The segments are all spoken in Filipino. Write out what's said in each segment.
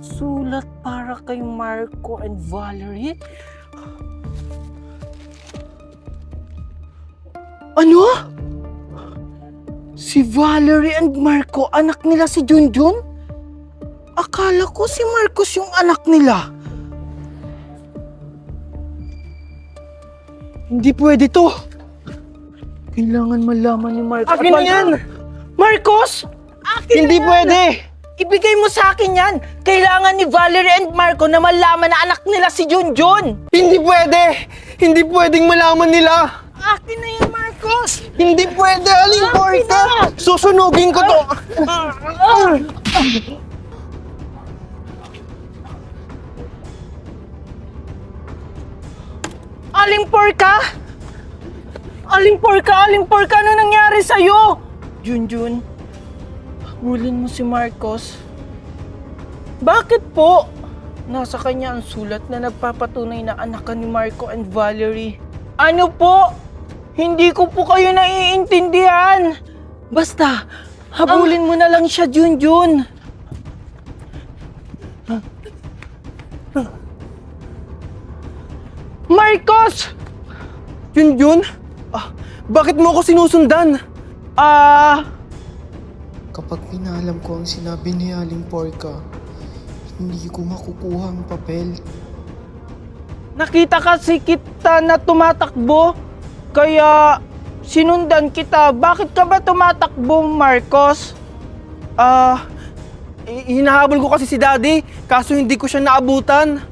Sulat para kay Marco and Valerie? Ano? Si Valerie and Marco, anak nila si Junjun? Akala ko si Marcos yung anak nila. Hindi pwede to. Kailangan malaman ni Marcos. Akin na yan! Marcos! Akin Hindi na yan! pwede! Ibigay mo sa akin yan! Kailangan ni Valerie and Marco na malaman na anak nila si Junjun! Hindi pwede! Hindi pwedeng malaman nila! Akin na yan, Marcos! Hindi pwede! Aling porka! Susunugin ko to! Aling porka! Aling porka! Aling porka! Ano nangyari sa'yo? Junjun, habulin mo si Marcos. Bakit po? Nasa kanya ang sulat na nagpapatunay na anak ka ni Marco and Valerie. Ano po? Hindi ko po kayo naiintindihan. Basta, habulin mo na lang siya, Junjun. Marcos! Junjun? Bakit mo ako sinusundan? Kapag pinalam ko ang sinabi ni Aling Porka, hindi ko makukuha ang papel. Nakita kasi kita na tumatakbo, kaya sinundan kita. Bakit ka ba tumatakbo, Marcos? Hinahabol ko kasi si Daddy, kaso hindi ko siya naabutan.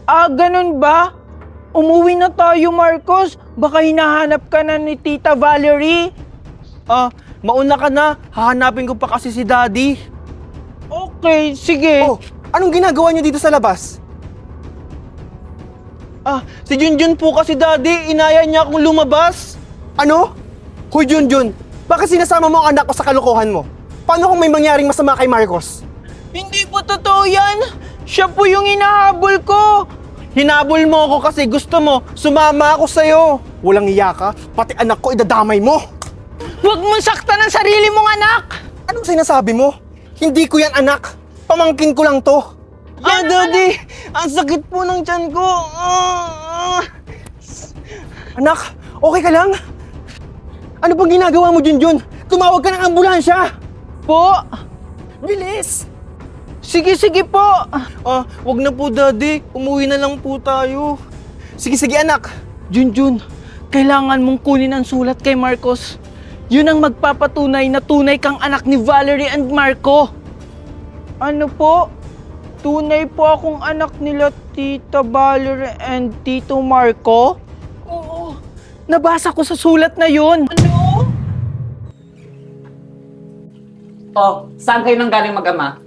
Ganun ba? Umuwi na tayo, Marcos. Baka hinahanap ka na ni Tita Valerie. Mauna ka na. Hahanapin ko pa kasi si Daddy. Okay, sige. Oh, anong ginagawa niyo dito sa labas? Si Junjun po kasi, Daddy. Inaya niya akong lumabas. Ano? Hoy, Junjun. Bakit sinasama mo ang anak ko sa kalokohan mo? Paano kung may mangyaring masama kay Marcos? Hindi po totoo yan. Siya po yung hinahabol ko. Hinabol mo ako kasi gusto mo. Sumama ako sa'yo. Walang iya ka. Pati anak ko idadamay mo. Huwag mong saktan ang sarili mong anak. Anong sinasabi mo? Hindi ko yan anak. Pamangkin ko lang to. Daddy! Ang sakit po ng tiyan ko. Anak, okay ka lang? Ano bang ginagawa mo, Junjun? Tumawag ka ng ambulansya! Po? Bilis! Sige po. Wag na po, Daddy. Umuwi na lang po tayo. Sige, anak. Junjun, kailangan mong kunin ang sulat kay Marcos. Yun ang magpapatunay na tunay kang anak ni Valerie and Marco. Ano po? Tunay po akong anak nila Tita Valerie and Tito Marco? Oo. Nabasa ko sa sulat na yun. Ano? Saan kayo nang galing mag-ama?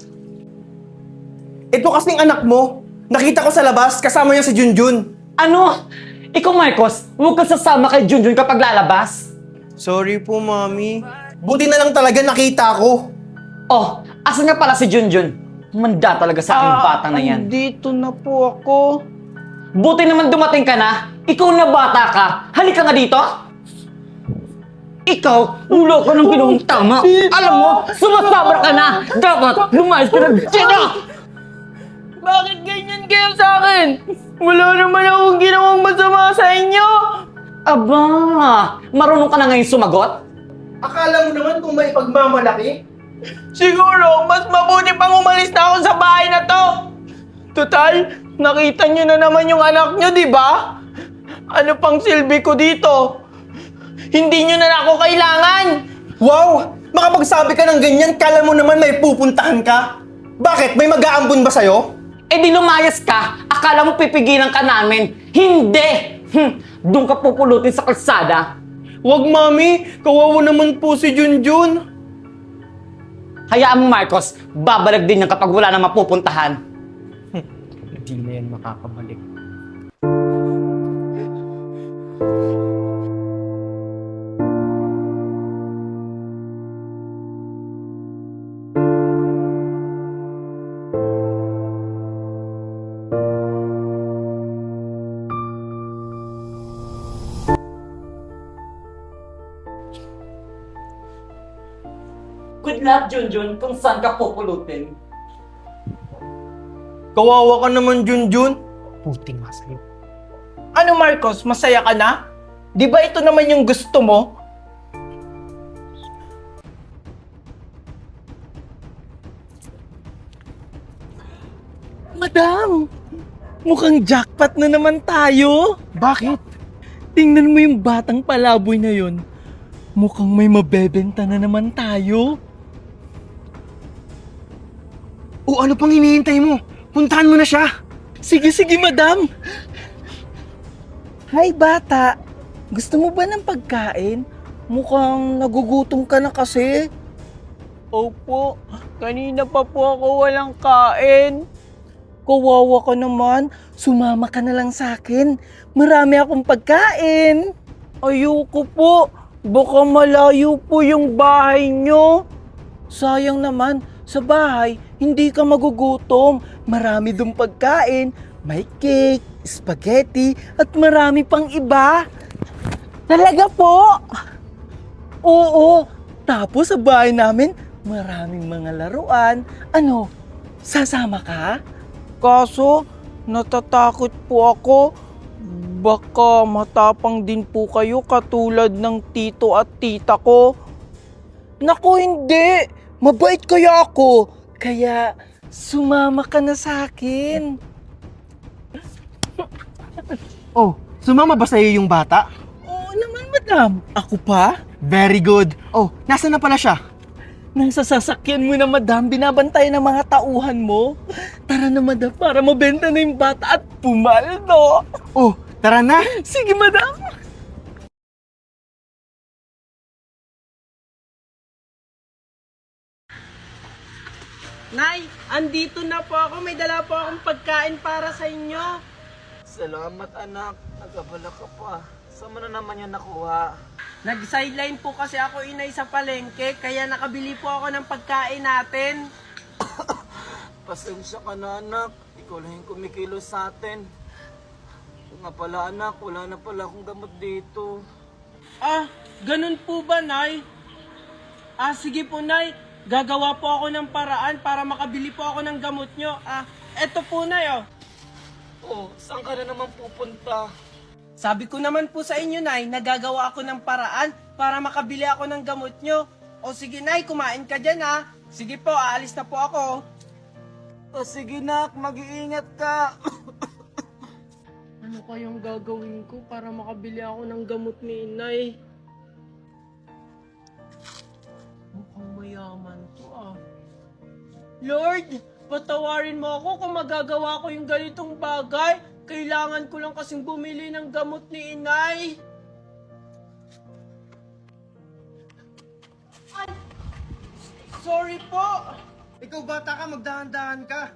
Ito kasing anak mo. Nakita ko sa labas, kasama niya si Junjun. Ano? Ikaw, Marcos, huwag kang sasama kay Junjun kapag lalabas. Sorry po, Mami. Buti na lang talaga nakita ko. Asan nga pala si Junjun? Manda talaga sa aking bata na yan. Dito na po ako. Buti naman dumating ka na. Ikaw na bata ka. Halika nga dito. Ikaw, ulo ka ng ginawang tama. Alam mo, sumasabra ka na. Dapat lumayas ka na dito. Bakit ganyan kayo sa akin? Wala naman akong ginawang masama sa inyo. Aba, marunong ka na ngayon sumagot? Akala mo naman kung may pagmamalaki? Siguro, mas mabuti pang umalis na ako sa bahay na to. Total, nakita nyo na naman yung anak nyo, di ba? Ano pang silbi ko dito? Hindi nyo na ako kailangan. Wow! Makapagsabi ka ng ganyan, kala mo naman may pupuntahan ka? Bakit? May mag-aambon ba sa'yo? Di lumayas ka. Akala mo pipigilan ka namin. Hindi! Doon ka pupulutin sa kalsada. Wag, Mami! Kawawa naman po si Junjun. Hayaan mo, Marcos. Babalag din yan kapag wala na mapupuntahan. Hindi na yan makakabalik. Good luck, Junjun, kung saan ka pupulutin. Kawawa ka naman, Junjun. Puting nga sa'yo. Ano Marcos, masaya ka na? Di ba ito naman yung gusto mo? Madam, mukhang jackpot na naman tayo. Bakit? Tingnan mo yung batang palaboy na yun. Mukhang may mabebenta na naman tayo. O ano pang hinihintay mo? Puntahan mo na siya. Sige, sige, madam. Hi, bata. Gusto mo ba ng pagkain? Mukhang nagugutom ka na kasi. Opo, kanina pa po ako walang kain. Kawawa ka naman, sumama ka na lang sa akin. Marami akong pagkain. Ayoko po, baka malayo po yung bahay nyo. Sayang naman, sa bahay, hindi ka magugutom. Marami dong pagkain, may cake, spaghetti, at marami pang iba. Talaga po? Oo, tapos sa bahay namin, maraming mga laruan. Ano, sasama ka? Kaso, natatakot po ako. Baka matapang din po kayo katulad ng tito at tita ko. Naku, hindi! Mabait kaya ako. Kaya, sumama ka na sa akin. Oh, sumama ba sa'yo yung bata? Oo naman, madam. Ako pa? Very good. Oh, nasaan na pala siya? Nasa sasakyan mo na, madam. Binabantay ng mga tauhan mo. Tara na, madam, para mabenta na yung bata at pumaldo. Oh, tara na. Sige, madam. Nay, andito na po ako. May dala po akong pagkain para sa inyo. Salamat anak, nagabala ka pa. Saan mo na naman yan nakuha? Nag-sideline po kasi ako, inay, sa palengke, kaya nakabili po ako ng pagkain natin. Pasensya ka na anak, ikaw lang yung kumikilos sa atin. Kung nga pala anak, wala na pala akong gamot dito. Ah, ganun po ba, Nay? Ah, sige po, Nay. Gagawa po ako ng paraan para makabili po ako ng gamot nyo. Ah, eto po, Nay, oh. Oh, saan ka na naman pupunta? Sabi ko naman po sa inyo, Nay, nagagawa ako ng paraan para makabili ako ng gamot nyo. O sige, Nay, kumain ka dyan, ha. Sige po, aalis na po ako. O sige nak, mag-iingat ka. Ano kayang gagawin ko para makabili ako ng gamot ni Inay? Mukhang mayaman to, ah. Lord, patawarin mo ako kung magagawa ko yung ganitong bagay. Kailangan ko lang kasing bumili ng gamot ni Inay. Ay! Sorry po! Ikaw bata ka, magdahan-dahan ka.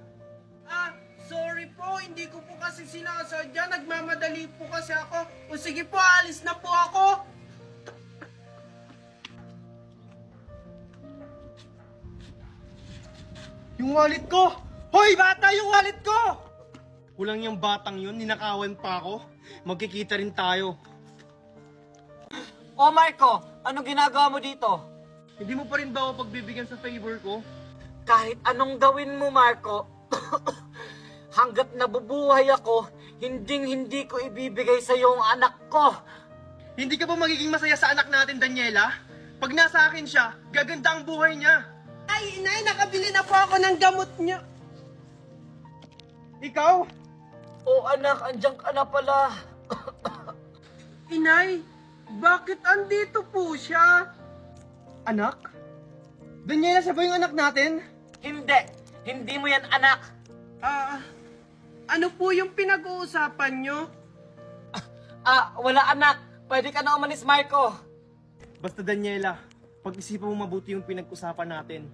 Ah, sorry po, hindi ko po kasi sinasadya. Nagmamadali po kasi ako. O sige po, alis na po ako. Yung wallet ko! Hoy, bata, yung wallet ko! Kulang yung batang yun, ninakawan pa ako. Magkikita rin tayo. Oh Marco, anong ginagawa mo dito? Hindi mo pa rin ba ako pagbibigyan sa favor ko? Kahit anong gawin mo Marco, hanggat nabubuhay ako, hindi ko ibibigay sa iyo ang anak ko. Hindi ka ba magiging masaya sa anak natin, Daniela? Pag nasa akin siya, gaganda ang buhay niya. Ay, Inay, nakabili na po ako ng gamot niyo. Ikaw? Oh anak, andiyan ka na pala. Inay, bakit andito po siya? Anak? Daniela, siya ba yung anak natin? Hindi mo yan anak. Ah, ano po yung pinag-uusapan niyo? Wala anak. Pwede ka na umalis, Marco. Basta Daniela, pag-isipan mo mabuti yung pinag-usapan natin.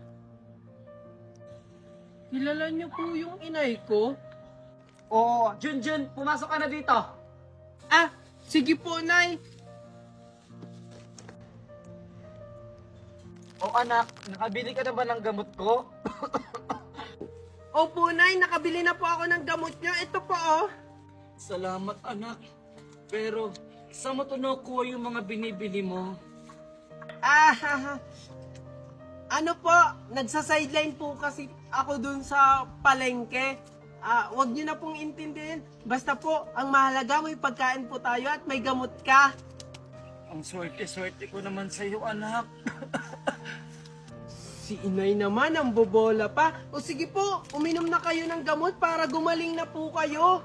Kilala niyo po yung inay ko? Oo, Junjun, pumasok ka na dito. Ah, sige po, Nay. Oh anak, nakabili ka na ba ng gamot ko? Opo, Nay, nakabili na po ako ng gamot niyo. Ito po, oh. Salamat anak. Pero, saan mo to nakuha yung mga binibili mo? Ah, Ano po, nagsa-sideline po kasi ako dun sa palengke. Wag niyo na pong intindihin. Basta po, ang mahalaga may pagkain po tayo at may gamot ka. Ang swerte-swerte ko naman sa'yo, anak. Si inay naman, ang bobola pa. O sige po, uminom na kayo ng gamot para gumaling na po kayo.